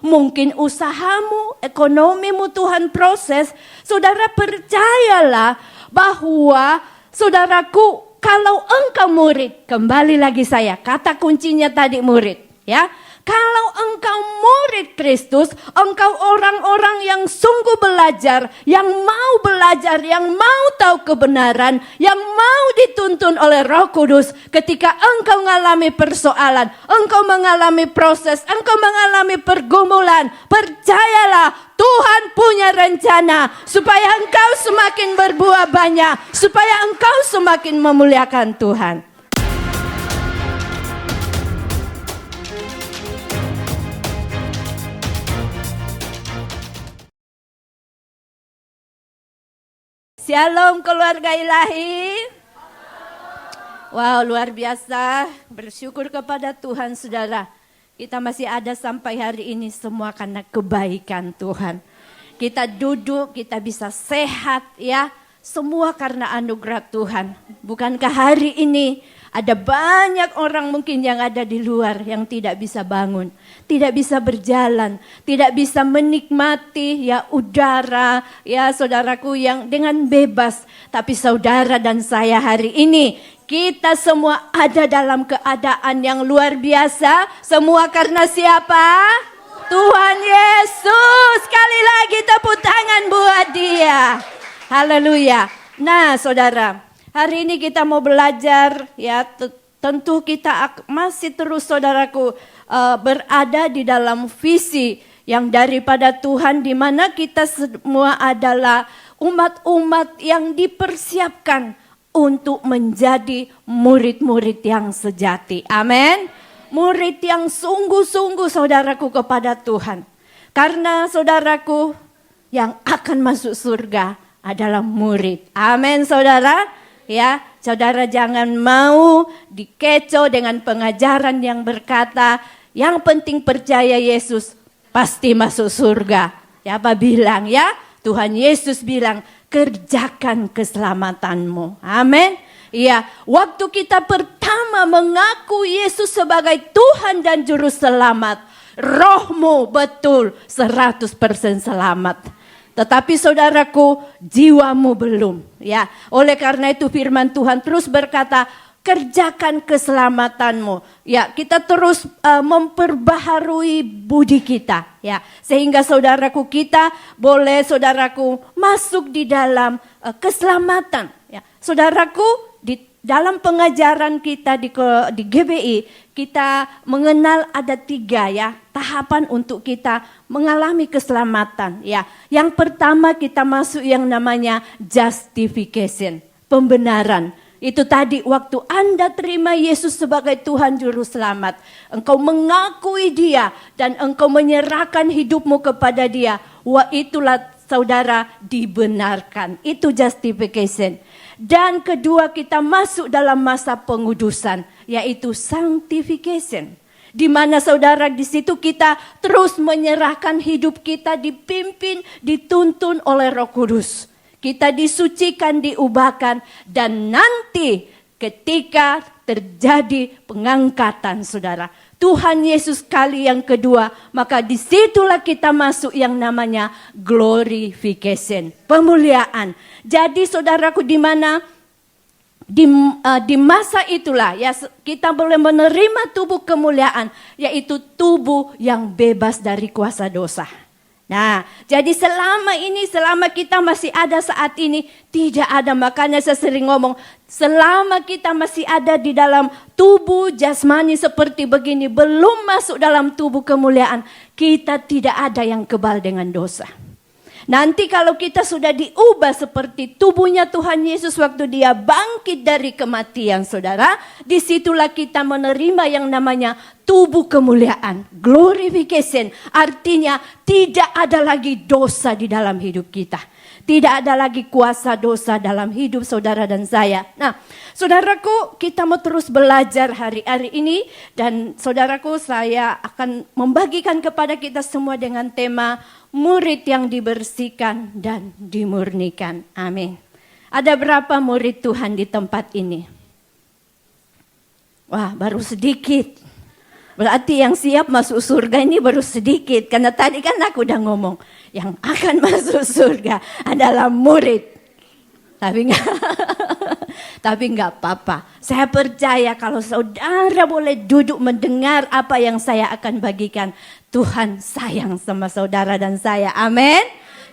mungkin usahamu, ekonomimu Tuhan proses. Saudara percayalah bahwa saudaraku, kalau engkau murid, kembali lagi saya, kata kuncinya tadi murid, ya. Kalau engkau murid Kristus, engkau orang-orang yang sungguh belajar, yang mau tahu kebenaran, yang mau dituntun oleh Roh Kudus. Ketika engkau mengalami persoalan, engkau mengalami proses, engkau mengalami pergumulan, percayalah Tuhan punya rencana supaya engkau semakin berbuah banyak, supaya engkau semakin memuliakan Tuhan. Shalom keluarga ilahi. Wow, luar biasa. Bersyukur kepada Tuhan saudara. Kita masih ada sampai hari ini semua karena kebaikan Tuhan. Kita duduk, kita bisa sehat ya. Semua karena anugerah Tuhan. Bukankah hari ini ada banyak orang mungkin yang ada di luar yang tidak bisa bangun, tidak bisa berjalan, tidak bisa menikmati ya udara, ya saudaraku yang dengan bebas. Tapi saudara dan saya hari ini, kita semua ada dalam keadaan yang luar biasa. Semua karena siapa? Tuhan Yesus. Sekali lagi tepuk tangan buat Dia. Haleluya. Nah saudara, hari ini kita mau belajar ya, tentu kita masih terus saudaraku berada di dalam visi yang daripada Tuhan, di mana kita semua adalah umat-umat yang dipersiapkan untuk menjadi murid-murid yang sejati. Amin. Murid yang sungguh-sungguh saudaraku kepada Tuhan. Karena saudaraku yang akan masuk surga adalah murid. Amin saudara. Ya, saudara jangan mau dikecoh dengan pengajaran yang berkata yang penting percaya Yesus pasti masuk surga. Ya, apa bilang ya? Tuhan Yesus bilang kerjakan keselamatanmu. Amin. Iya, waktu kita pertama mengaku Yesus sebagai Tuhan dan Juru Selamat, rohmu betul 100% selamat. Tetapi saudaraku, jiwamu belum. Ya, oleh karena itu firman Tuhan terus berkata, kerjakan keselamatanmu. Ya, kita terus memperbaharui budi kita. Ya, sehingga saudaraku kita boleh saudaraku masuk di dalam keselamatan. Ya, saudaraku di dalam pengajaran kita di GBI, kita mengenal ada 3 ya tahapan untuk kita mengalami keselamatan. Ya, yang pertama kita masuk yang namanya justification, pembenaran. Itu tadi waktu Anda terima Yesus sebagai Tuhan Juru Selamat, engkau mengakui Dia dan engkau menyerahkan hidupmu kepada Dia. Wah, itulah saudara dibenarkan. Itu justification. Dan kedua kita masuk dalam masa pengudusan, yaitu sanctification. Di mana saudara di situ kita terus menyerahkan hidup kita dipimpin, dituntun oleh Roh Kudus. Kita disucikan, diubahkan, dan nanti ketika terjadi pengangkatan saudara, Tuhan Yesus kali yang kedua, maka disitulah kita masuk yang namanya glorification, pemuliaan. Jadi saudaraku di mana di masa itulah ya kita boleh menerima tubuh kemuliaan, yaitu tubuh yang bebas dari kuasa dosa. Nah, jadi selama kita masih ada saat ini, tidak ada, makanya saya sering ngomong, selama kita masih ada di dalam tubuh jasmani seperti begini, belum masuk dalam tubuh kemuliaan, kita tidak ada yang kebal dengan dosa. Nanti kalau kita sudah diubah seperti tubuhnya Tuhan Yesus waktu Dia bangkit dari kematian saudara, disitulah kita menerima yang namanya tubuh kemuliaan, glorification. Artinya tidak ada lagi dosa di dalam hidup kita. Tidak ada lagi kuasa dosa dalam hidup saudara dan saya. Nah, saudaraku, kita mau terus belajar hari-hari ini. Dan saudaraku, saya akan membagikan kepada kita semua dengan tema murid yang dibersihkan dan dimurnikan. Amin. Ada berapa murid Tuhan di tempat ini? Wah, baru sedikit. Berarti yang siap masuk surga ini baru sedikit. Karena tadi kan aku udah ngomong, yang akan masuk surga adalah murid. Tapi enggak apa-apa. Saya percaya kalau saudara boleh duduk mendengar apa yang saya akan bagikan, Tuhan sayang sama saudara dan saya. Amin.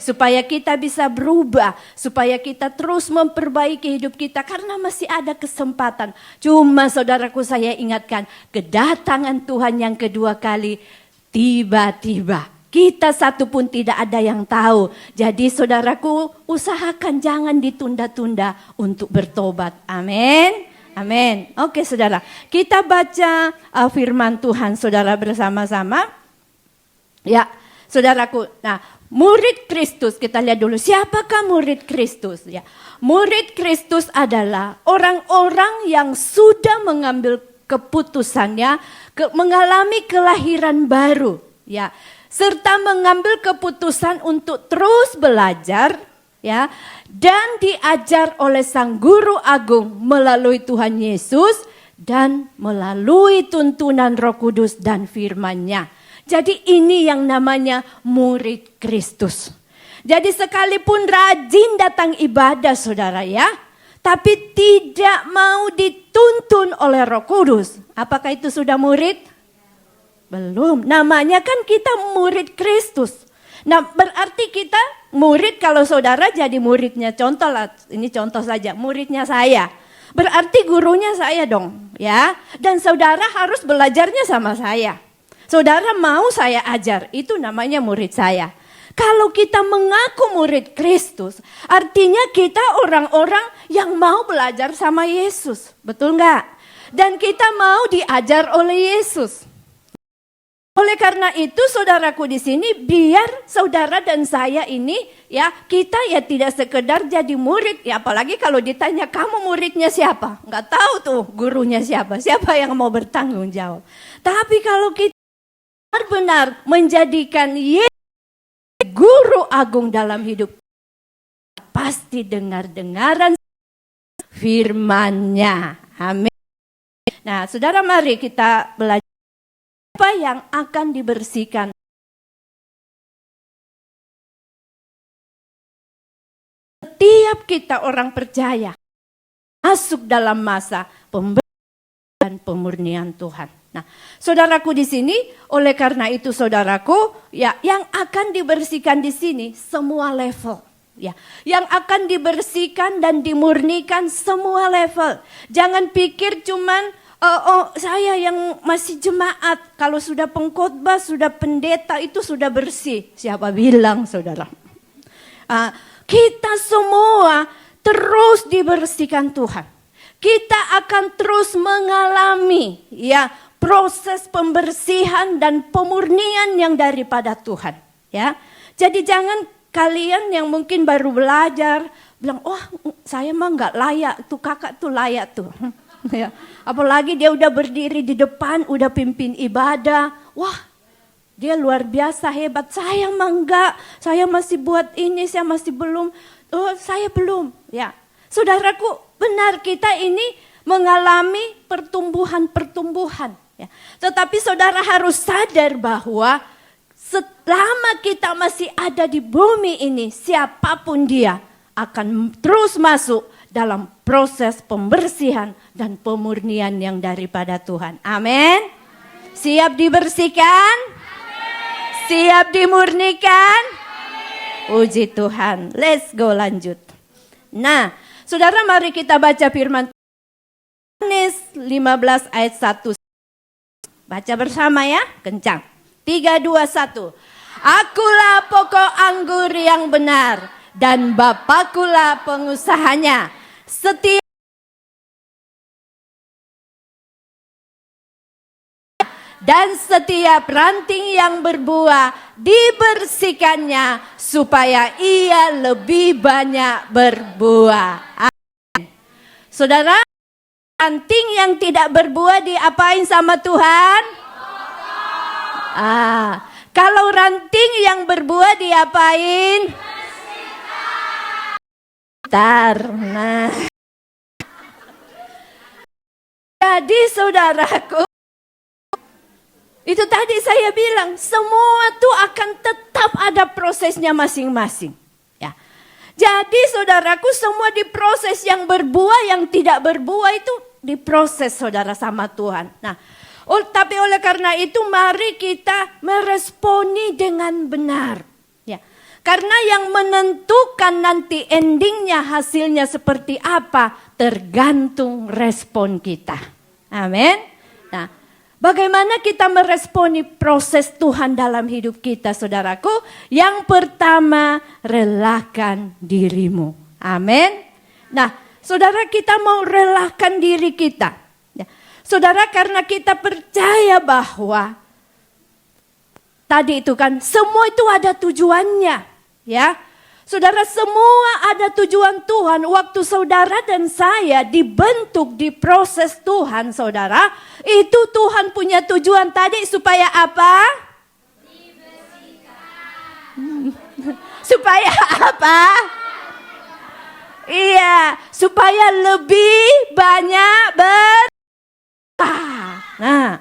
Supaya kita bisa berubah, supaya kita terus memperbaiki hidup kita karena masih ada kesempatan. Cuma saudaraku, saya ingatkan, kedatangan Tuhan yang kedua kali tiba-tiba. Kita satu pun tidak ada yang tahu. Jadi saudaraku, usahakan jangan ditunda-tunda untuk bertobat. Amin. Amin. Oke saudara, kita baca firman Tuhan saudara bersama-sama. Ya, saudaraku. Nah, murid Kristus, kita lihat dulu. Siapakah murid Kristus? Ya, murid Kristus adalah orang-orang yang sudah mengambil keputusannya, mengalami kelahiran baru. Ya, serta mengambil keputusan untuk terus belajar, ya, dan diajar oleh Sang Guru Agung melalui Tuhan Yesus dan melalui tuntunan Roh Kudus dan firman-Nya. Jadi ini yang namanya murid Kristus. Jadi sekalipun rajin datang ibadah saudara ya, tapi tidak mau dituntun oleh Roh Kudus. Apakah itu sudah murid? Belum, namanya kan kita murid Kristus. Nah berarti kita murid kalau saudara jadi muridnya. Contoh lah, ini contoh saja, muridnya saya. Berarti gurunya saya dong ya. Dan saudara harus belajarnya sama saya. Saudara mau saya ajar, itu namanya murid saya. Kalau kita mengaku murid Kristus, artinya kita orang-orang yang mau belajar sama Yesus. Betul nggak? Dan kita mau diajar oleh Yesus. Oleh karena itu saudaraku di sini, biar saudara dan saya ini ya, kita ya tidak sekedar jadi murid. Ya apalagi kalau ditanya kamu muridnya siapa? Nggak tahu tuh gurunya siapa. Siapa yang mau bertanggung jawab. Tapi kalau kita benar-benar menjadikan Yesus guru agung dalam hidup, pasti dengar-dengaran firman-Nya. Amin. Nah saudara, mari kita belajar apa yang akan dibersihkan. Setiap kita orang percaya masuk dalam masa pembersih dan pemurnian Tuhan. Nah, saudaraku di sini, oleh karena itu saudaraku, ya, yang akan dibersihkan di sini semua level, ya. Yang akan dibersihkan dan dimurnikan semua level. Jangan pikir cuman saya yang masih jemaat, kalau sudah pengkhotbah, sudah pendeta itu sudah bersih. Siapa bilang, saudara? Kita semua terus dibersihkan Tuhan. Kita akan terus mengalami, ya, proses pembersihan dan pemurnian yang daripada Tuhan, ya. Jadi jangan kalian yang mungkin baru belajar bilang, "Oh, saya mah nggak layak, tuh kakak tuh layak tuh." Ya. Apalagi dia udah berdiri di depan, udah pimpin ibadah, wah, dia luar biasa hebat. Saya mah enggak, saya masih buat ini, saya masih belum. Oh, saya belum, ya. Saudaraku, benar kita ini mengalami pertumbuhan. Ya. Tetapi saudara harus sadar bahwa selama kita masih ada di bumi ini, siapapun dia akan terus masuk dalam proses pembersihan dan pemurnian yang daripada Tuhan. Amin. Siap dibersihkan? Amen. Siap dimurnikan? Amen. Puji Tuhan. Let's go lanjut. Nah, saudara, mari kita baca firman Yohanes 15 ayat 1. Baca bersama ya, kencang. 3, 2, 1. Akulah pokok anggur yang benar dan Bapakulah pengusahanya. Setiap dan setiap ranting yang berbuah dibersihkannya supaya ia lebih banyak berbuah. Amin. Saudara, ranting yang tidak berbuah diapain sama Tuhan? Kalau ranting yang berbuah diapain? Nah, jadi saudaraku, Itu tadi saya bilang, semua tuh akan tetap ada prosesnya masing-masing. Ya. Jadi saudaraku, semua diproses, yang berbuah, yang tidak berbuah itu diproses saudara sama Tuhan. Nah, tapi oleh karena itu mari kita meresponi dengan benar. Ya. Karena yang menentukan nanti endingnya, hasilnya seperti apa, tergantung respon kita. Amin. Nah, bagaimana kita meresponi proses Tuhan dalam hidup kita, saudaraku? Yang pertama, relakan dirimu. Amin. Nah, saudara, kita mau relakan diri kita. Ya. Saudara, karena kita percaya bahwa tadi itu kan semua itu ada tujuannya, ya. Saudara, semua ada tujuan Tuhan. Waktu saudara dan saya dibentuk, diproses Tuhan, saudara, itu Tuhan punya tujuan tadi supaya apa? Supaya apa? Iya, supaya lebih banyak Nah,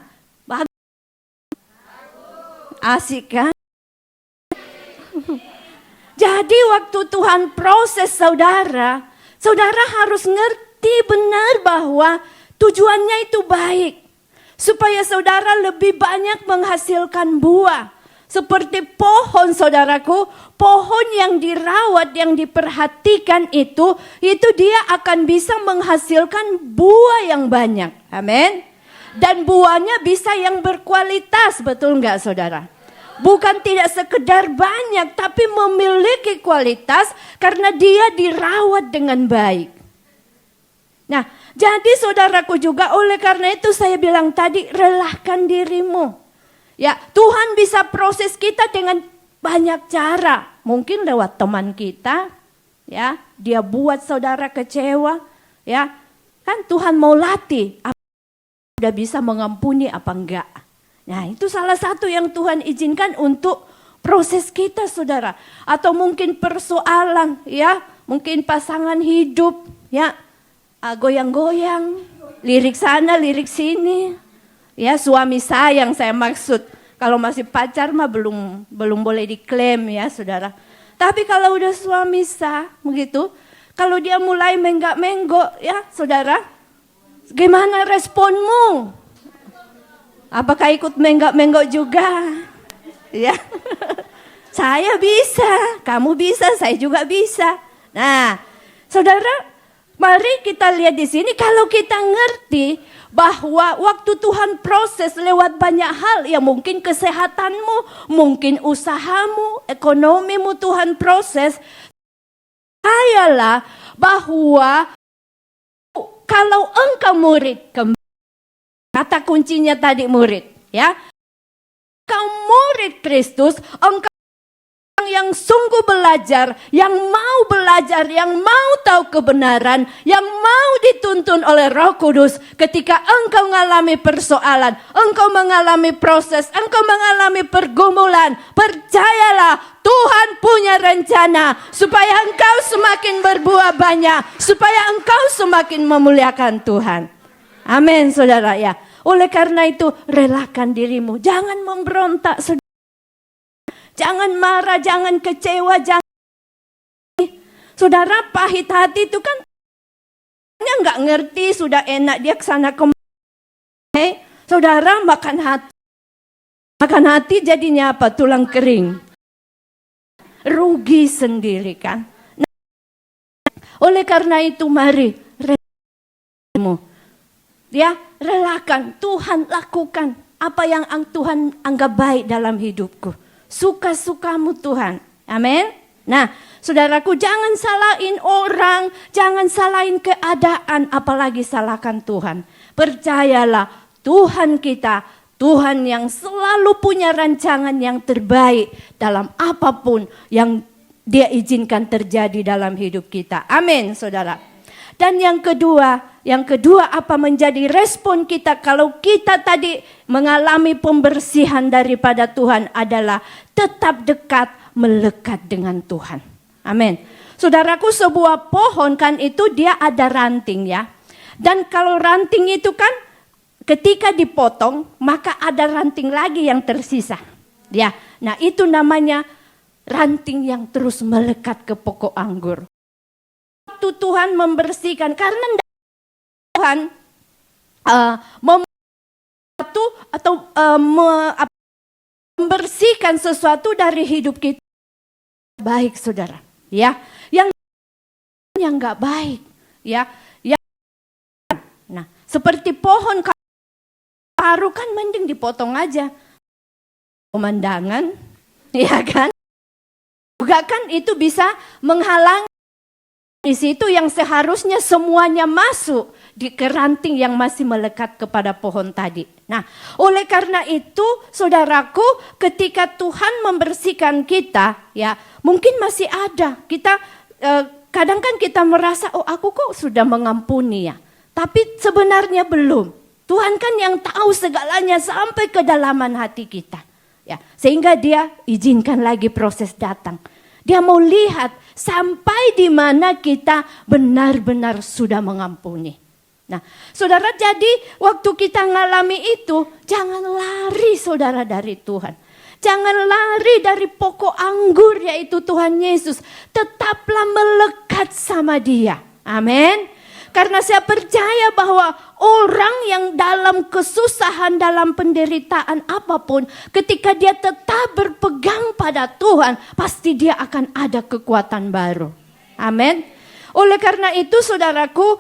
asik kan? Jadi waktu Tuhan proses saudara, saudara harus ngerti benar bahwa tujuannya itu baik. Supaya saudara lebih banyak menghasilkan buah. Seperti pohon, saudaraku, pohon yang dirawat, yang diperhatikan itu dia akan bisa menghasilkan buah yang banyak. Amin. Dan buahnya bisa yang berkualitas, betul nggak saudara? Bukan tidak sekedar banyak, tapi memiliki kualitas karena dia dirawat dengan baik. Nah, jadi saudaraku juga, oleh karena itu saya bilang tadi, relahkan dirimu. Ya, Tuhan bisa proses kita dengan banyak cara. Mungkin lewat teman kita, ya, dia buat saudara kecewa, ya. Kan Tuhan mau latih, apa sudah bisa mengampuni apa enggak. Nah, itu salah satu yang Tuhan izinkan untuk proses kita, saudara. Atau mungkin persoalan, ya, mungkin pasangan hidup, ya, goyang-goyang, lirik sana, lirik sini. Ya, suami sayang saya maksud. Kalau masih pacar mah belum boleh diklaim, ya, saudara. Tapi kalau udah suami sah, begitu, kalau dia mulai menggak-menggok, ya, saudara, gimana responmu? Apakah ikut menggak-menggok juga? Ya. Saya bisa, kamu bisa, saya juga bisa. Nah, saudara, mari kita lihat di sini, kalau kita ngerti bahwa waktu Tuhan proses lewat banyak hal, ya mungkin kesehatanmu, mungkin usahamu, ekonomimu Tuhan proses. Percayalah bahwa kalau engkau murid, kata kuncinya tadi murid, ya. Engkau murid Kristus, engkau yang sungguh belajar, yang mau belajar, yang mau tahu kebenaran, yang mau dituntun oleh Roh Kudus. Ketika engkau mengalami persoalan, engkau mengalami proses, engkau mengalami pergumulan, percayalah Tuhan punya rencana supaya engkau semakin berbuah banyak, supaya engkau semakin memuliakan Tuhan. Amin, saudara, ya. Oleh karena itu, relakan dirimu, jangan memberontak, saudara. Jangan marah, jangan kecewa, jangan. Saudara, pahit hati itu kan nggak ngerti, sudah enak dia kesana kemari. Saudara, makan hati jadinya apa? Tulang kering. Rugi sendiri kan. Nah, oleh karena itu mari relakan. Ya, relakan. Tuhan lakukan apa yang Tuhan anggap baik dalam hidupku. Suka-sukamu Tuhan. Amin. Nah, saudaraku, jangan salahin orang, jangan salahin keadaan, apalagi salahkan Tuhan. Percayalah, Tuhan kita, Tuhan yang selalu punya rancangan yang terbaik dalam apapun yang Dia izinkan terjadi dalam hidup kita. Amin, saudara. Dan yang kedua apa menjadi respon kita kalau kita tadi mengalami pembersihan daripada Tuhan adalah tetap dekat, melekat dengan Tuhan. Amin. Saudaraku, sebuah pohon kan itu dia ada ranting, ya. Dan kalau ranting itu kan ketika dipotong, maka ada ranting lagi yang tersisa. Ya, nah itu namanya ranting yang terus melekat ke pokok anggur. Waktu Tuhan membersihkan, karena Tuhan membersihkan sesuatu dari hidup kita baik, saudara. Ya, yang nggak baik, ya. Nah, seperti pohon karu kan mending dipotong aja. Pemandangan, ya kan? Juga kan itu bisa menghalangi di situ yang seharusnya semuanya masuk di keranting yang masih melekat kepada pohon tadi. Nah, oleh karena itu, saudaraku, ketika Tuhan membersihkan kita, ya, mungkin masih ada. Kita kadang kan kita merasa, oh aku kok sudah mengampuni ya. Tapi sebenarnya belum. Tuhan kan yang tahu segalanya sampai kedalaman hati kita. Ya, sehingga dia izinkan lagi proses datang. Dia mau lihat sampai di mana kita benar-benar sudah mengampuni. Nah, saudara, jadi waktu kita ngalami itu, jangan lari saudara dari Tuhan. Jangan lari dari pokok anggur yaitu Tuhan Yesus. Tetaplah melekat sama Dia. Amin. Karena saya percaya bahwa orang yang dalam kesusahan, dalam penderitaan apapun, ketika dia tetap berpegang pada Tuhan, pasti dia akan ada kekuatan baru. Amin. Oleh karena itu, saudaraku,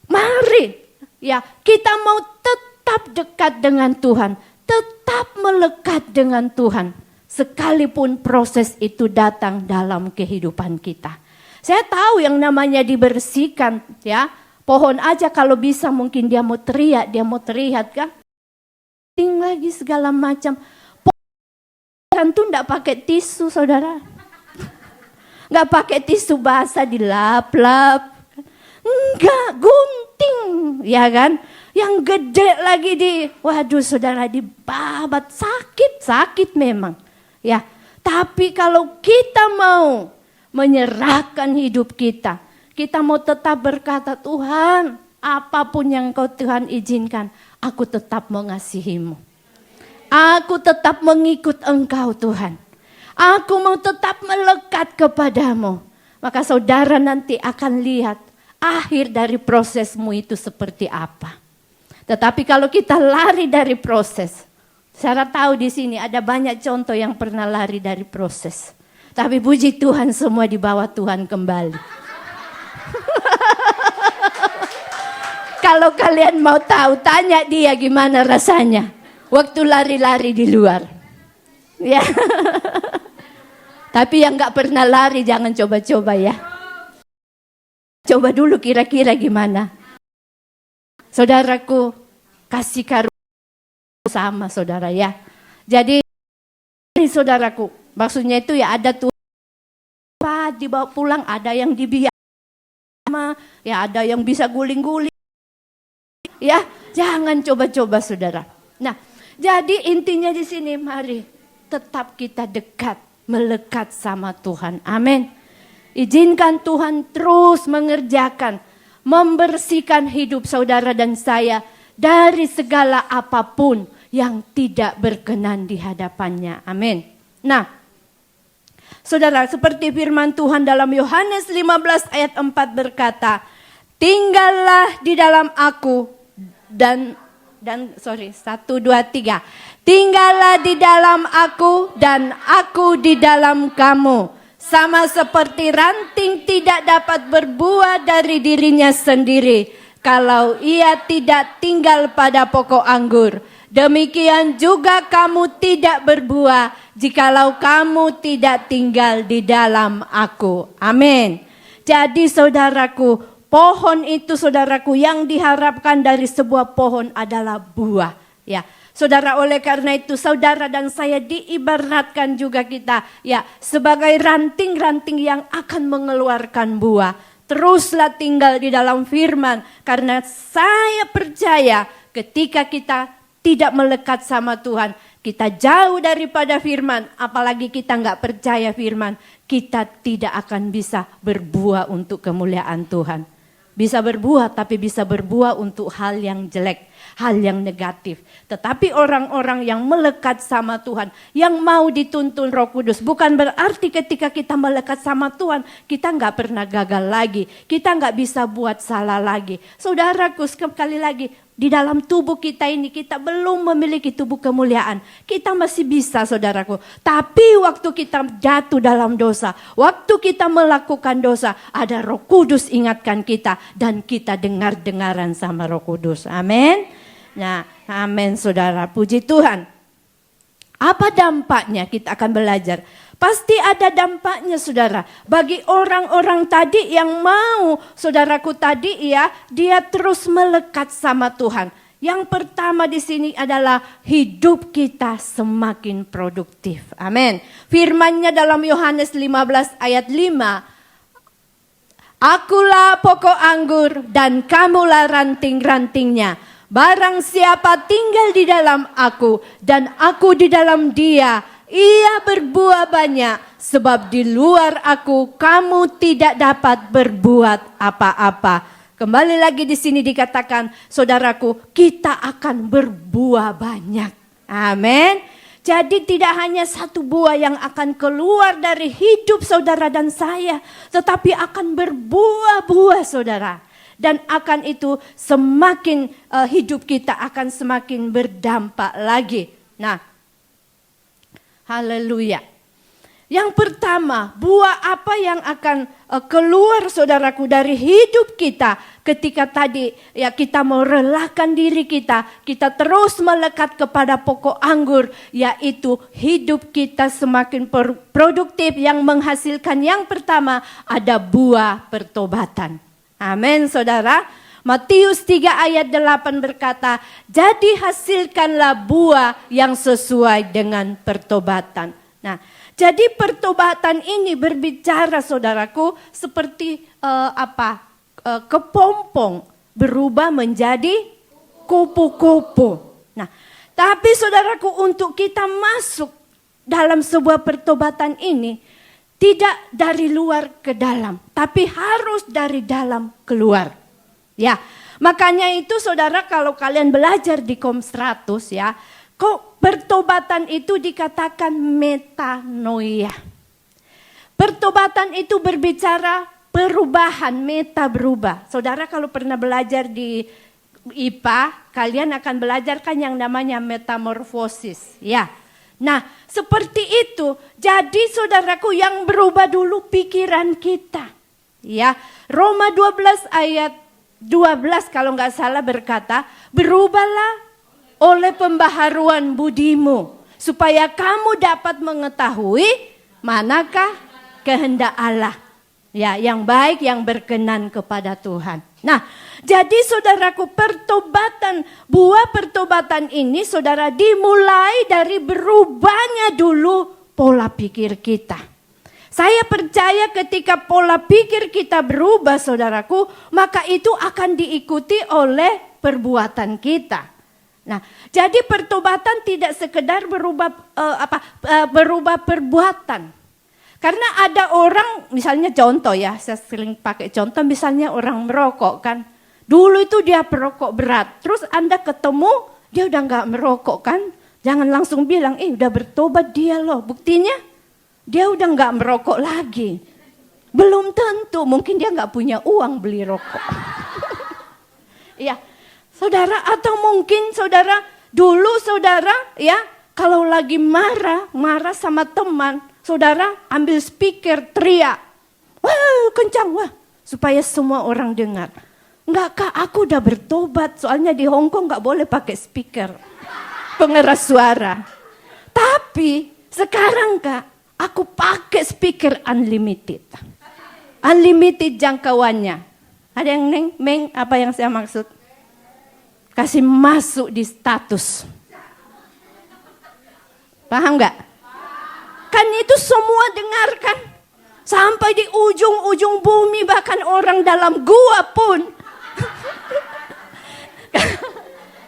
mari ya kita mau tetap dekat dengan Tuhan, tetap melekat dengan Tuhan, sekalipun proses itu datang dalam kehidupan kita. Saya tahu yang namanya dibersihkan, ya. Pohon aja kalau bisa mungkin dia mau teriak kan. Ting lagi segala macam. Pohon tuh enggak pakai tisu, saudara. Enggak pakai tisu basah dilap-lap. Enggak, gunting, ya kan. Yang gede lagi waduh saudara, dibabat, sakit memang. Ya, tapi kalau kita mau menyerahkan hidup kita mau tetap berkata, Tuhan, apapun yang Tuhan izinkan, aku tetap mengasihimu. Aku tetap mengikut Engkau, Tuhan. Aku mau tetap melekat kepadamu. Maka saudara nanti akan lihat akhir dari prosesmu itu seperti apa. Tetapi kalau kita lari dari proses, saya tahu di sini ada banyak contoh yang pernah lari dari proses. Tapi puji Tuhan, semua dibawa Tuhan kembali. Kalau kalian mau tahu, tanya dia gimana rasanya waktu lari-lari di luar. Ya. Tapi yang gak pernah lari jangan coba-coba ya. Coba dulu kira-kira gimana. Saudaraku, kasih karunia sama saudara ya. Jadi saudaraku, maksudnya itu ya ada tuh dibawa pulang, ada yang dibiarkan, ya ada yang bisa guling-guling. Ya, jangan coba-coba saudara. Nah, jadi intinya di sini mari tetap kita dekat, melekat sama Tuhan. Amin. Izinkan Tuhan terus mengerjakan, membersihkan hidup saudara dan saya dari segala apapun yang tidak berkenan di hadapannya. Amin. Nah, saudara, seperti firman Tuhan dalam Yohanes 15 ayat 4 berkata, tinggallah di dalam aku dan 1, 2, 3. Tinggallah di dalam aku dan aku di dalam kamu. Sama seperti ranting tidak dapat berbuah dari dirinya sendiri kalau ia tidak tinggal pada pokok anggur. Demikian juga kamu tidak berbuah jikalau kamu tidak tinggal di dalam aku. Amin. Jadi saudaraku, pohon itu saudaraku yang diharapkan dari sebuah pohon adalah buah. Ya, saudara, oleh karena itu saudara dan saya diibaratkan juga kita ya sebagai ranting-ranting yang akan mengeluarkan buah. Teruslah tinggal di dalam firman karena saya percaya ketika kita tidak melekat sama Tuhan, kita jauh daripada firman, apalagi kita nggak percaya firman, kita tidak akan bisa berbuah untuk kemuliaan Tuhan. Bisa berbuah, tapi bisa berbuah untuk hal yang jelek, hal yang negatif. Tetapi orang-orang yang melekat sama Tuhan, yang mau dituntun Roh Kudus, bukan berarti ketika kita melekat sama Tuhan, kita nggak pernah gagal lagi, kita nggak bisa buat salah lagi. Saudaraku, sekali lagi, di dalam tubuh kita ini, kita belum memiliki tubuh kemuliaan. Kita masih bisa, saudaraku. Tapi waktu kita jatuh dalam dosa, waktu kita melakukan dosa, ada Roh Kudus ingatkan kita, dan kita dengar-dengaran sama Roh Kudus. Amin. Nah, amin saudara, puji Tuhan. Apa dampaknya? Kita akan belajar. Pasti ada dampaknya saudara. Bagi orang-orang tadi yang mau, saudaraku tadi ya, dia terus melekat sama Tuhan. Yang pertama di sini adalah hidup kita semakin produktif. Amin. Firman-Nya dalam Yohanes 15 ayat 5. Akulah pokok anggur dan kamulah ranting-rantingnya. Barang siapa tinggal di dalam aku dan aku di dalam dia, ia berbuah banyak, sebab di luar aku kamu tidak dapat berbuat apa-apa. Kembali lagi di sini dikatakan, saudaraku, kita akan berbuah banyak. Amin. Jadi tidak hanya satu buah yang akan keluar dari hidup saudara dan saya, tetapi akan berbuah-buah saudara. Dan akan itu semakin hidup kita akan semakin berdampak lagi. Nah, haleluya. Yang pertama, buah apa yang akan keluar saudaraku dari hidup kita ketika tadi ya kita mau relakan diri kita terus melekat kepada pokok anggur, yaitu hidup kita semakin produktif yang menghasilkan yang pertama ada buah pertobatan. Amin saudara. Matius 3 ayat 8 berkata, jadi hasilkanlah buah yang sesuai dengan pertobatan. Nah, jadi pertobatan ini berbicara saudaraku seperti kepompong berubah menjadi kupu-kupu. Nah, tapi saudaraku untuk kita masuk dalam sebuah pertobatan ini, tidak dari luar ke dalam, tapi harus dari dalam keluar. Ya, makanya itu saudara kalau kalian belajar di Kom 100 ya, kok pertobatan itu dikatakan metanoia. Pertobatan itu berbicara perubahan, meta berubah. Saudara kalau pernah belajar di IPA, kalian akan belajarkan yang namanya metamorfosis. Ya. Nah, seperti itu. Jadi saudaraku yang berubah dulu pikiran kita. Ya, Roma 12 ayat 12 kalau nggak salah berkata, berubahlah oleh pembaharuan budimu, supaya kamu dapat mengetahui manakah kehendak Allah. Ya, yang baik, yang berkenan kepada Tuhan. Nah, jadi saudaraku pertobatan, buah pertobatan ini saudara dimulai dari berubahnya dulu pola pikir kita. Saya percaya ketika pola pikir kita berubah saudaraku, maka itu akan diikuti oleh perbuatan kita. Nah, jadi pertobatan tidak sekedar berubah perbuatan. Karena ada orang, misalnya contoh ya, saya sering pakai contoh, misalnya orang merokok kan. Dulu itu dia perokok berat, terus Anda ketemu dia udah gak merokok kan. Jangan langsung bilang, udah bertobat dia loh. Buktinya dia udah gak merokok lagi. Belum tentu, mungkin dia gak punya uang beli rokok. Iya, saudara, atau mungkin saudara, dulu saudara ya, kalau lagi marah sama teman, saudara ambil speaker teriak, wah kencang wah, supaya semua orang dengar. Enggak kak, aku udah bertobat, soalnya di Hong Kong gak boleh pakai speaker, pengeras suara. Tapi sekarang kak, aku pakai speaker unlimited. Unlimited jangkauannya. Ada yang meng apa yang saya maksud? Kasih masuk di status. Paham gak? Kan itu semua dengarkan. Sampai di ujung-ujung bumi, bahkan orang dalam gua pun.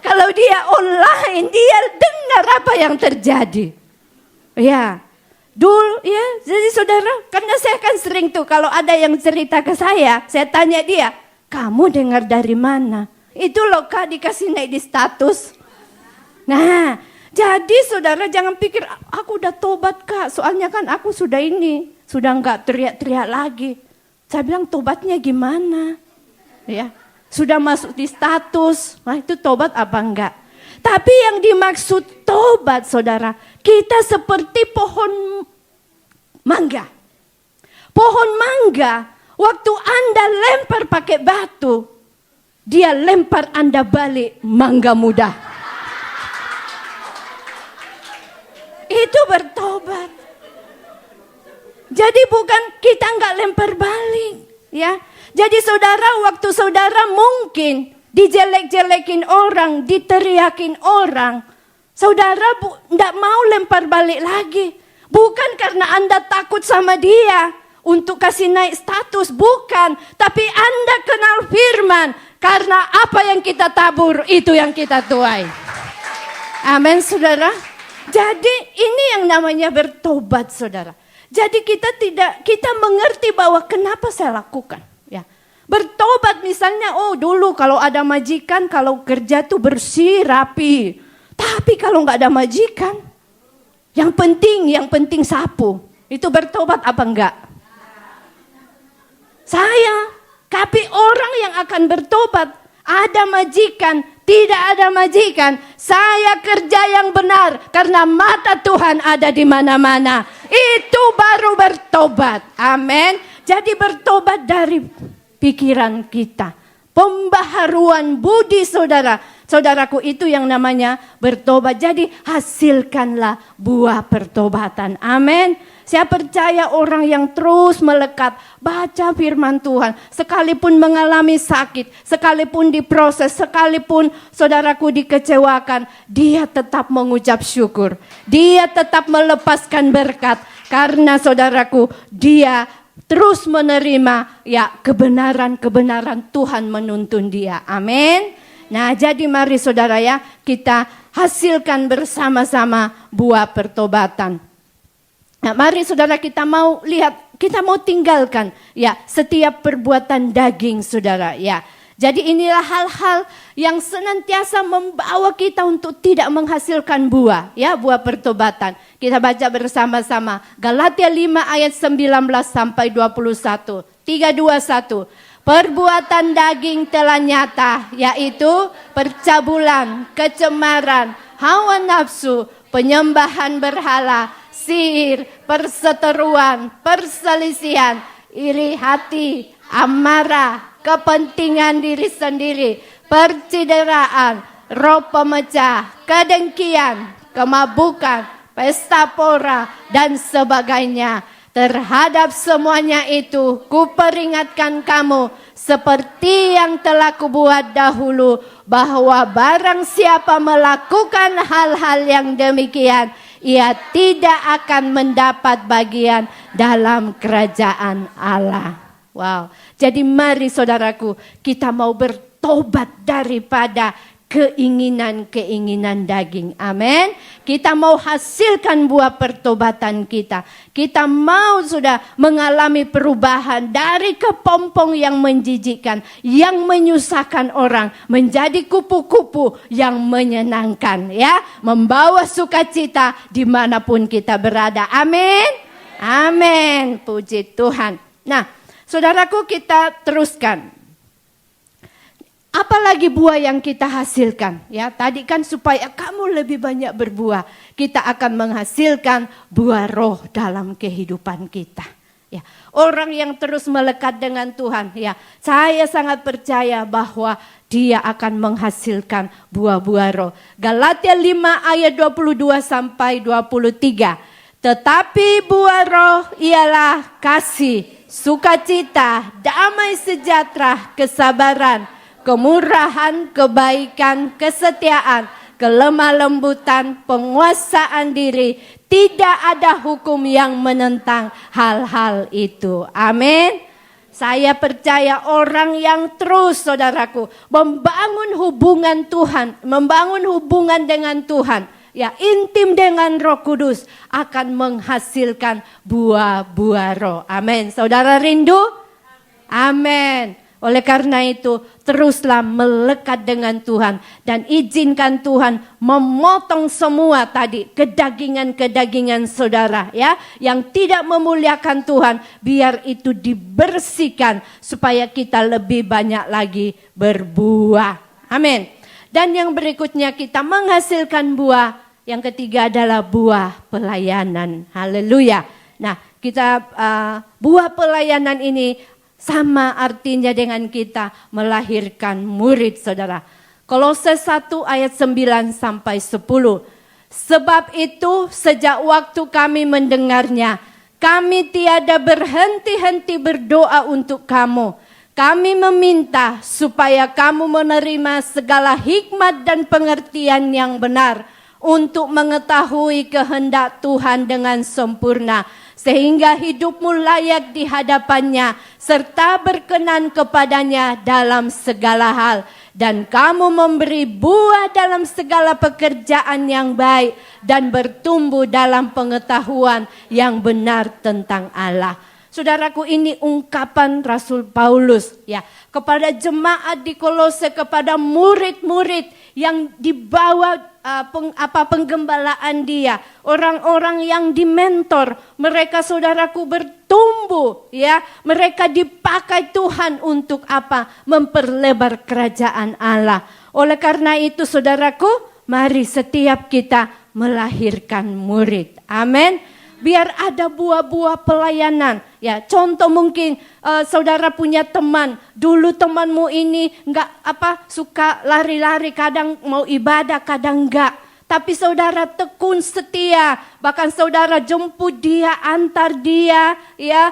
Kalau dia online, dia dengar apa yang terjadi. Ya, dulu ya, jadi saudara, karena saya kan sering tuh kalau ada yang cerita ke saya tanya dia, Kamu dengar dari mana? Itu loh Kak, dikasih naik di status. Nah, jadi saudara jangan pikir aku udah tobat Kak. Soalnya kan aku sudah enggak teriak-teriak lagi. Saya bilang tobatnya gimana? Ya, sudah masuk di status. Nah, itu tobat apa enggak? Tapi yang dimaksud tobat saudara, kita seperti pohon mangga. Pohon mangga, waktu Anda lempar pakai batu, dia lempar Anda balik mangga muda. Itu bertobat. Jadi bukan kita nggak lempar balik, ya. Jadi saudara, waktu saudara mungkin dijelek-jelekin orang, diteriakin orang, saudara nggak mau lempar balik lagi. Bukan karena Anda takut sama dia untuk kasih naik status, bukan. Tapi Anda kenal firman, karena apa yang kita tabur, itu yang kita tuai. Amin saudara. Jadi ini yang namanya bertobat saudara. Jadi kita mengerti bahwa kenapa saya lakukan. Ya. Bertobat misalnya, dulu kalau ada majikan, kalau kerja tuh bersih, rapi. Tapi kalau nggak ada majikan, yang penting sapu. Itu bertobat apa enggak? Tapi orang yang akan bertobat, ada majikan, tidak ada majikan, saya kerja yang benar karena mata Tuhan ada di mana-mana. Itu baru bertobat. Amin. Jadi bertobat dari pikiran kita. Pembaharuan budi saudara. Saudaraku, itu yang namanya bertobat. Jadi hasilkanlah buah pertobatan. Amin. Saya percaya orang yang terus melekat baca firman Tuhan, sekalipun mengalami sakit, sekalipun diproses, sekalipun saudaraku dikecewakan, dia tetap mengucap syukur. Dia tetap melepaskan berkat karena saudaraku dia terus menerima kebenaran-kebenaran Tuhan menuntun dia. Amin. Nah, jadi mari saudara ya, kita hasilkan bersama-sama buah pertobatan. Nah, mari saudara kita mau lihat, kita mau tinggalkan setiap perbuatan daging saudara ya. Jadi inilah hal-hal yang senantiasa membawa kita untuk tidak menghasilkan buah pertobatan. Kita baca bersama-sama Galatia 5 ayat 19 sampai 21. 3, 2, 1. Perbuatan daging telah nyata, yaitu percabulan, kecemaran, hawa nafsu, penyembahan berhala, sihir, perseteruan, perselisihan, iri hati, amarah, kepentingan diri sendiri, percideraan, roh pemecah, kedengkian, kemabukan, pesta pora, dan sebagainya. Terhadap semuanya itu kuperingatkan kamu seperti yang telah kubuat dahulu, bahwa barang siapa melakukan hal-hal yang demikian, ia tidak akan mendapat bagian dalam kerajaan Allah. Wow. Jadi mari saudaraku, kita mau bertobat daripada keinginan-keinginan daging. Amin. Kita mau hasilkan buah pertobatan kita. Kita mau sudah mengalami perubahan dari kepompong yang menjijikkan, yang menyusahkan orang, menjadi kupu-kupu yang menyenangkan, membawa sukacita dimanapun kita berada. Amin. Amin. Puji Tuhan. Nah, saudaraku, kita teruskan. Apalagi buah yang kita hasilkan, tadi kan supaya kamu lebih banyak berbuah, kita akan menghasilkan buah roh dalam kehidupan kita. Orang yang terus melekat dengan Tuhan, saya sangat percaya bahwa dia akan menghasilkan buah-buah roh. Galatia 5 ayat 22 sampai 23. Tetapi buah roh ialah kasih, sukacita, damai sejahtera, kesabaran, kemurahan, kebaikan, kesetiaan, kelemah lembutan, penguasaan diri. Tidak ada hukum yang menentang hal-hal itu. Amin. Saya percaya orang yang terus saudaraku membangun hubungan Tuhan, membangun hubungan dengan Tuhan, intim dengan Roh Kudus, akan menghasilkan buah-buah roh. Amin. Saudara rindu? Amin. Oleh karena itu, teruslah melekat dengan Tuhan. Dan izinkan Tuhan memotong semua tadi kedagingan-kedagingan saudara, ya, yang tidak memuliakan Tuhan. Biar itu dibersihkan supaya kita lebih banyak lagi berbuah. Amin. Dan yang berikutnya kita menghasilkan buah. Yang ketiga adalah buah pelayanan. Haleluya. Nah, kita buah pelayanan ini sama artinya dengan kita melahirkan murid, saudara. Kolose 1 ayat 9 sampai 10. Sebab itu sejak waktu kami mendengarnya, kami tiada berhenti-henti berdoa untuk kamu. Kami meminta supaya kamu menerima segala hikmat dan pengertian yang benar untuk mengetahui kehendak Tuhan dengan sempurna, sehingga hidupmu layak di hadapannya, serta berkenan kepadanya dalam segala hal. Dan kamu memberi buah dalam segala pekerjaan yang baik, dan bertumbuh dalam pengetahuan yang benar tentang Allah. Saudaraku, ini ungkapan Rasul Paulus, ya, kepada jemaat di Kolose, kepada murid-murid yang dibawa penggembalaan dia, orang-orang yang dimentor, mereka, saudaraku, bertumbuh, ya, mereka dipakai Tuhan untuk apa? Memperlebar kerajaan Allah. Oleh karena itu, saudaraku, mari setiap kita melahirkan murid. Amin. Biar ada buah-buah pelayanan. Ya, contoh mungkin saudara punya teman. Dulu temanmu ini suka lari-lari, kadang mau ibadah, kadang enggak. Tapi saudara tekun setia, bahkan saudara jemput dia, antar dia, ya,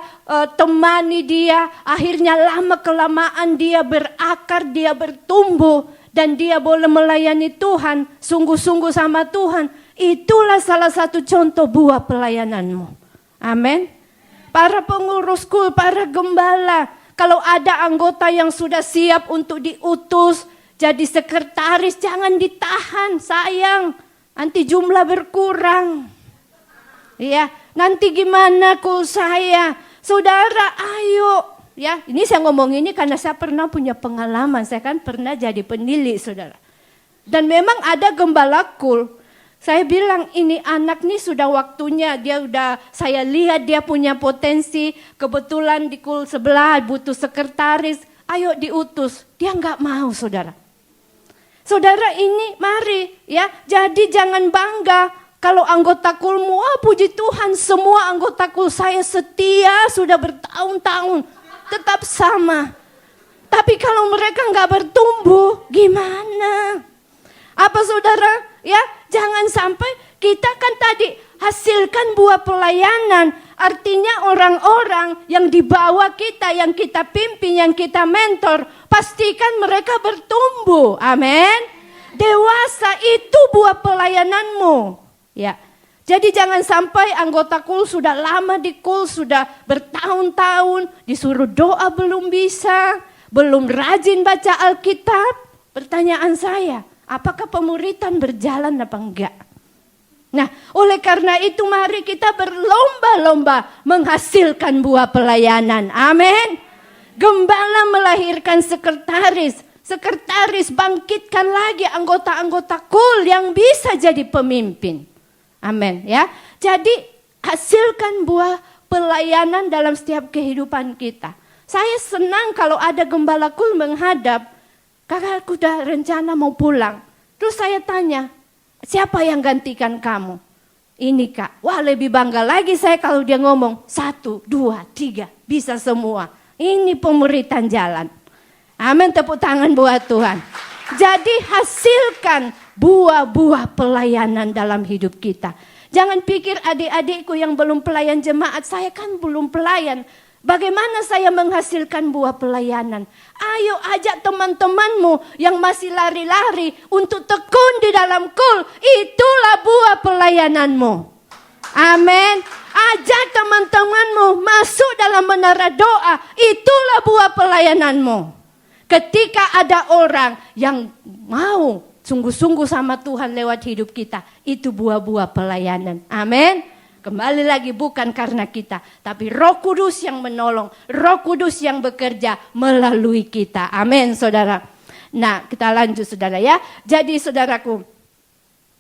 temani dia. Akhirnya lama kelamaan dia berakar, dia bertumbuh, dan dia boleh melayani Tuhan, sungguh-sungguh sama Tuhan. Itulah salah satu contoh buah pelayananmu. Amin. Para pengurusku, para gembala, kalau ada anggota yang sudah siap untuk diutus jadi sekretaris, jangan ditahan, sayang. Nanti jumlah berkurang. Ya, nanti gimana kul saya? Saudara, ayo. Ya, ini saya ngomong ini karena saya pernah punya pengalaman. Saya kan pernah jadi pendidik, saudara. Dan memang ada gembala kul. Saya bilang ini anak nih sudah waktunya, saya lihat dia punya potensi, kebetulan di kul sebelah butuh sekretaris, ayo diutus. Dia nggak mau, saudara. Saudara, ini mari, ya, jadi jangan bangga kalau anggota kulmu, puji Tuhan semua anggota kul saya setia sudah bertahun-tahun, tetap sama. Tapi kalau mereka nggak bertumbuh, gimana? Apa saudara? Ya, jangan sampai kita kan tadi hasilkan buah pelayanan. Artinya orang-orang yang di bawah kita, yang kita pimpin, yang kita mentor, pastikan mereka bertumbuh. Amin. Dewasa itu buah pelayananmu. Ya. Jadi jangan sampai anggota kul sudah lama di kul, sudah bertahun-tahun, disuruh doa belum bisa, belum rajin baca Alkitab. Pertanyaan saya, apakah pemuritan berjalan apa enggak? Nah, oleh karena itu mari kita berlomba-lomba menghasilkan buah pelayanan. Amin. Gembala melahirkan sekretaris. Sekretaris bangkitkan lagi anggota-anggota kul yang bisa jadi pemimpin. Amin, ya. Jadi hasilkan buah pelayanan dalam setiap kehidupan kita. Saya senang kalau ada gembala kul menghadap. Kakak udah rencana mau pulang. Terus saya tanya, siapa yang gantikan kamu? Ini kak. Wah, lebih bangga lagi saya kalau dia ngomong 1, 2, 3. Bisa semua. Ini pemuritan jalan. Amin, tepuk tangan buat Tuhan. Jadi hasilkan buah-buah pelayanan dalam hidup kita. Jangan pikir adik-adikku yang belum pelayan jemaat, saya kan belum pelayan. Bagaimana saya menghasilkan buah pelayanan? Ayo ajak teman-temanmu yang masih lari-lari untuk tekun di dalam kul. Itulah buah pelayananmu. Amin. Ajak teman-temanmu masuk dalam menara doa. Itulah buah pelayananmu. Ketika ada orang yang mau sungguh-sungguh sama Tuhan lewat hidup kita, itu buah-buah pelayanan. Amin. Kembali lagi bukan karena kita, tapi Roh Kudus yang menolong, Roh Kudus yang bekerja melalui kita. Amin, saudara. Nah, kita lanjut, saudara ya. Jadi, saudaraku,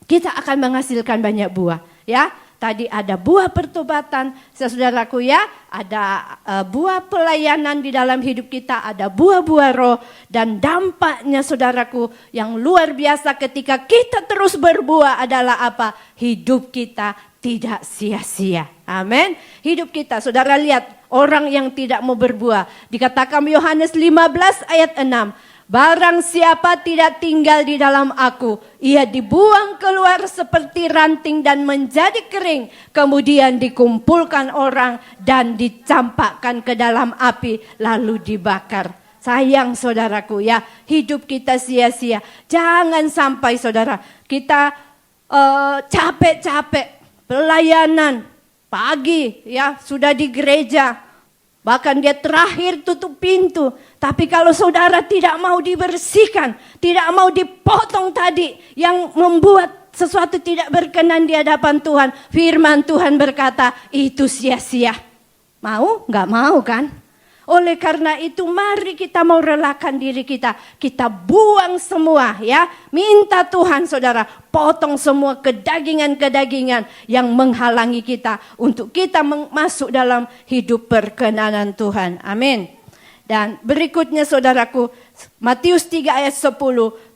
kita akan menghasilkan banyak buah, ya. Tadi ada buah pertobatan, saudaraku ya. Ada buah pelayanan di dalam hidup kita, ada buah-buah roh. Dan dampaknya, saudaraku, yang luar biasa ketika kita terus berbuah adalah apa? Hidup kita tidak sia-sia. Amin. Hidup kita, saudara lihat orang yang tidak mau berbuah. Dikatakan Yohanes 15 ayat 6. Barang siapa tidak tinggal di dalam aku, ia dibuang keluar seperti ranting dan menjadi kering. Kemudian dikumpulkan orang dan dicampakkan ke dalam api lalu dibakar. Sayang saudaraku ya, hidup kita sia-sia. Jangan sampai saudara, kita capek-capek pelayanan pagi ya, sudah di gereja. Bahkan dia terakhir tutup pintu. Tapi kalau saudara tidak mau dibersihkan, tidak mau dipotong tadi yang membuat sesuatu tidak berkenan di hadapan Tuhan, firman Tuhan berkata itu sia-sia. Mau? Nggak mau kan? Oleh karena itu mari kita mau relakan diri kita. Kita buang semua ya. Minta Tuhan saudara potong semua kedagingan-kedagingan yang menghalangi kita. Untuk kita masuk dalam hidup perkenanan Tuhan. Amin. Dan berikutnya saudaraku, Matius 3 ayat 10.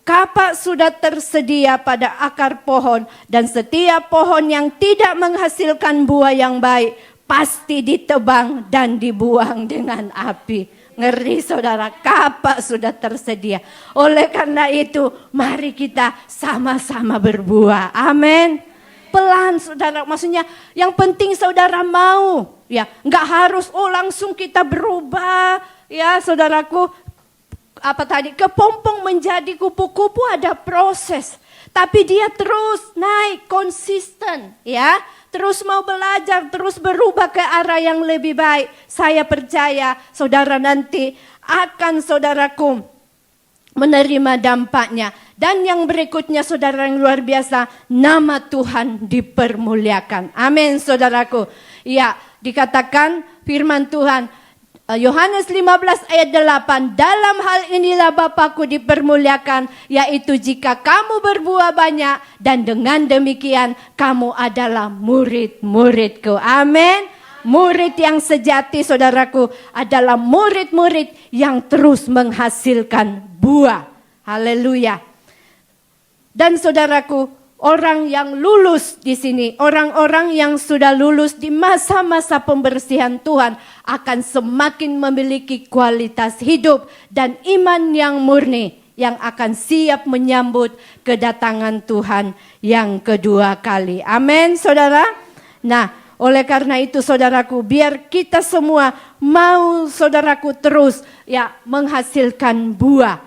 Kapak sudah tersedia pada akar pohon. Dan setiap pohon yang tidak menghasilkan buah yang baik pasti ditebang dan dibuang dengan api. Ngeri saudara, kapak sudah tersedia. Oleh karena itu, mari kita sama-sama berbuah. Amin. Pelan saudara, maksudnya yang penting saudara mau. Ya, nggak harus langsung kita berubah. Ya saudaraku, apa tadi, kepompong menjadi kupu-kupu ada proses. Tapi dia terus naik, konsisten ya. Terus mau belajar, terus berubah ke arah yang lebih baik. Saya percaya saudara nanti akan saudaraku menerima dampaknya. Dan yang berikutnya saudara yang luar biasa, nama Tuhan dipermuliakan. Amin saudaraku. Ya, dikatakan firman Tuhan, Yohanes 15 ayat 8, dalam hal inilah Bapakku dipermuliakan, yaitu jika kamu berbuah banyak dan dengan demikian kamu adalah murid-muridku. Amin. Murid yang sejati saudaraku adalah murid-murid yang terus menghasilkan buah. Haleluya. Dan saudaraku, orang yang lulus di sini, orang-orang yang sudah lulus di masa-masa pembersihan Tuhan akan semakin memiliki kualitas hidup dan iman yang murni yang akan siap menyambut kedatangan Tuhan yang kedua kali. Amin, saudara. Nah, oleh karena itu saudaraku, biar kita semua mau saudaraku terus ya menghasilkan buah.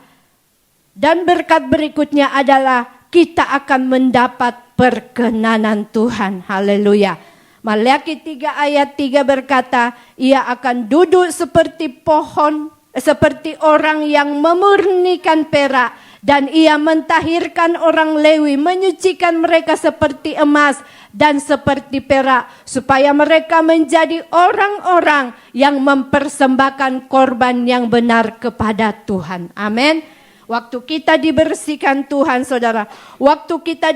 Dan berkat berikutnya adalah kita akan mendapat perkenanan Tuhan. Haleluya. Maliaki 3 ayat 3 berkata, ia akan duduk seperti pohon, seperti orang yang memurnikan perak. Dan ia mentahirkan orang Lewi, menyucikan mereka seperti emas dan seperti perak. Supaya mereka menjadi orang-orang yang mempersembahkan korban yang benar kepada Tuhan. Amin. Waktu kita dibersihkan Tuhan saudara, waktu kita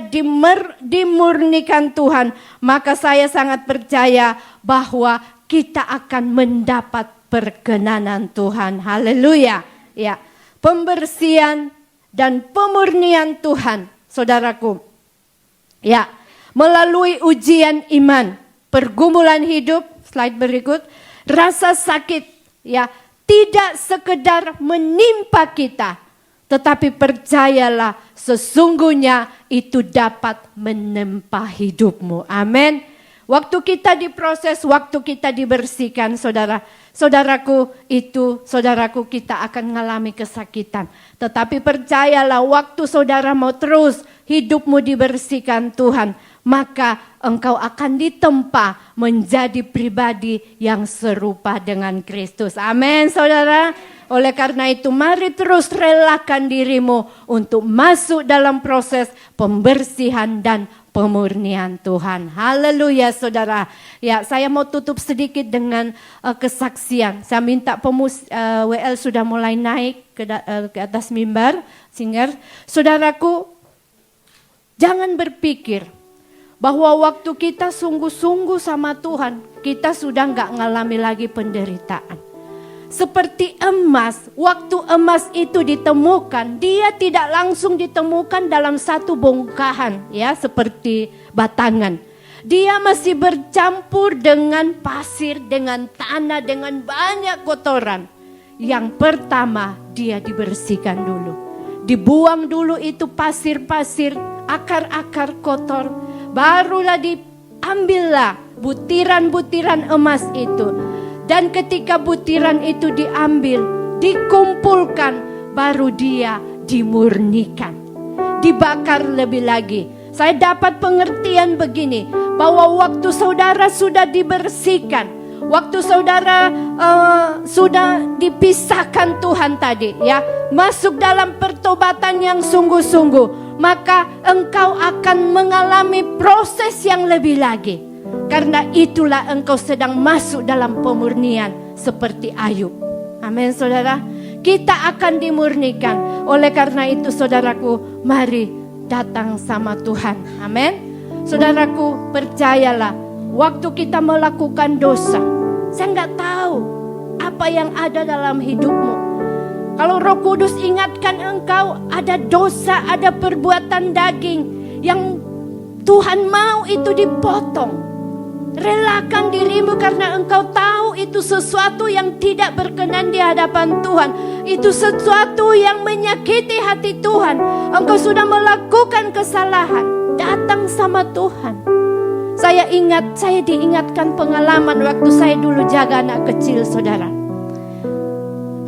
dimurnikan Tuhan, maka saya sangat percaya bahwa kita akan mendapat perkenanan Tuhan. Haleluya. Ya, pembersihan dan pemurnian Tuhan, saudaraku. Ya, melalui ujian iman, pergumulan hidup, slide berikut, rasa sakit, ya, tidak sekedar menimpa kita. Tetapi percayalah sesungguhnya itu dapat menempa hidupmu. Amin. Waktu kita diproses, waktu kita dibersihkan saudara. Saudaraku itu, saudaraku kita akan mengalami kesakitan. Tetapi percayalah waktu saudara mau terus hidupmu dibersihkan Tuhan. Maka engkau akan ditempa menjadi pribadi yang serupa dengan Kristus. Amin saudara. Oleh karena itu mari terus relakan dirimu untuk masuk dalam proses pembersihan dan pemurnian Tuhan. Haleluya saudara. Ya, saya mau tutup sedikit dengan kesaksian. Saya minta WL sudah mulai naik ke atas mimbar, singer. Saudaraku, jangan berpikir bahwa waktu kita sungguh-sungguh sama Tuhan, kita sudah gak ngalami lagi penderitaan. Seperti emas, waktu emas itu ditemukan, dia tidak langsung ditemukan dalam satu bongkahan, ya, seperti batangan. Dia masih bercampur dengan pasir, dengan tanah, dengan banyak kotoran. Yang pertama, dia dibersihkan dulu. Dibuang dulu itu pasir-pasir, akar-akar kotor. Barulah diambillah butiran-butiran emas itu. Dan ketika butiran itu diambil, dikumpulkan, baru dia dimurnikan. Dibakar lebih lagi. Saya dapat pengertian begini, bahwa waktu saudara sudah dibersihkan, waktu saudara sudah dipisahkan Tuhan tadi, ya, masuk dalam pertobatan yang sungguh-sungguh, maka engkau akan mengalami proses yang lebih lagi. Karena itulah engkau sedang masuk dalam pemurnian seperti Ayub. Amin saudara. Kita akan dimurnikan. Oleh karena itu saudaraku, mari datang sama Tuhan. Amin. Saudaraku, percayalah, waktu kita melakukan dosa, saya nggak tahu apa yang ada dalam hidupmu. Kalau Roh Kudus ingatkan engkau ada dosa, ada perbuatan daging yang Tuhan mau itu dipotong. Relakan dirimu karena engkau tahu itu sesuatu yang tidak berkenan di hadapan Tuhan. Itu sesuatu yang menyakiti hati Tuhan. Engkau sudah melakukan kesalahan. Datang sama Tuhan. Saya diingatkan pengalaman waktu saya dulu jaga anak kecil saudara.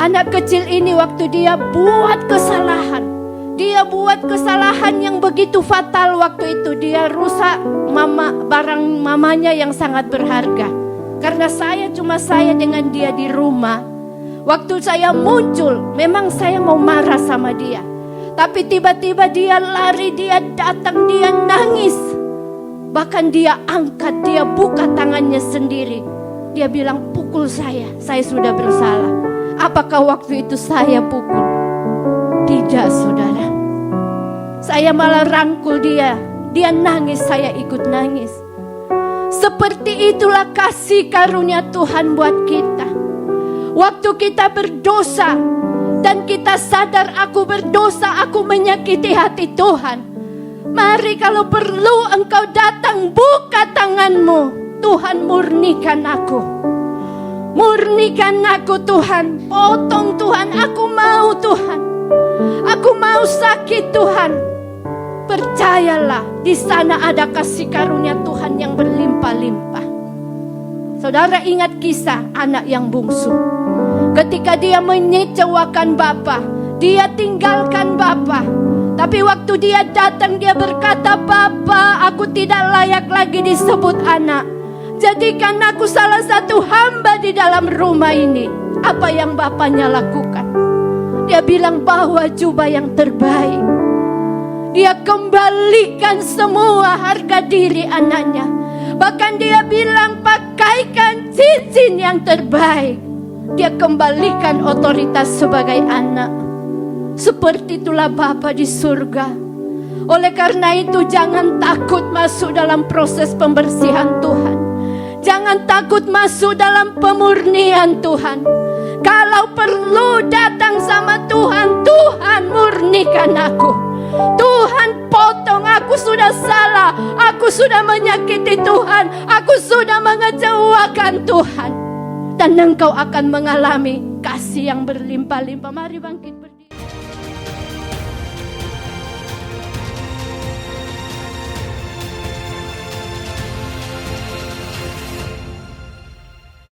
Anak kecil ini waktu dia buat kesalahan. Dia buat kesalahan yang begitu fatal waktu itu. Dia rusak barang mamanya yang sangat berharga. Karena cuma saya dengan dia di rumah. Waktu saya muncul, memang saya mau marah sama dia. Tapi tiba-tiba dia lari, dia datang, dia nangis. Bahkan dia angkat, dia buka tangannya sendiri. Dia bilang, pukul saya sudah bersalah. Apakah waktu itu saya pukul? Tidak saudara. Saya malah rangkul dia. Dia nangis, saya ikut nangis. Seperti itulah kasih karunia Tuhan buat kita. Waktu kita berdosa dan kita sadar aku berdosa, aku menyakiti hati Tuhan. Mari kalau perlu engkau datang, buka tanganmu. Tuhan, murnikan aku. Murnikan aku Tuhan. Potong Tuhan, aku mau Tuhan. Aku mau sakit Tuhan. Percayalah, di sana ada kasih karunia Tuhan yang berlimpah-limpah. Saudara ingat kisah anak yang bungsu. Ketika dia mengecewakan bapa, dia tinggalkan bapa. Tapi waktu dia datang, dia berkata, "Bapa, aku tidak layak lagi disebut anak. Jadikan aku salah satu hamba di dalam rumah ini." Apa yang bapaknya lakukan? Dia bilang, bawa jubah yang terbaik. Dia kembalikan semua harga diri anaknya. Bahkan dia bilang, pakaikan cincin yang terbaik. Dia kembalikan otoritas sebagai anak. Seperti itulah Bapa di surga. Oleh karena itu jangan takut masuk dalam proses pembersihan Tuhan. Jangan takut masuk dalam pemurnian Tuhan. Kalau perlu datang sama Tuhan, Tuhan murnikan aku. Tuhan potong, aku sudah salah. Aku sudah menyakiti Tuhan. Aku sudah mengecewakan Tuhan. Dan engkau akan mengalami kasih yang berlimpah-limpah. Mari bangkit.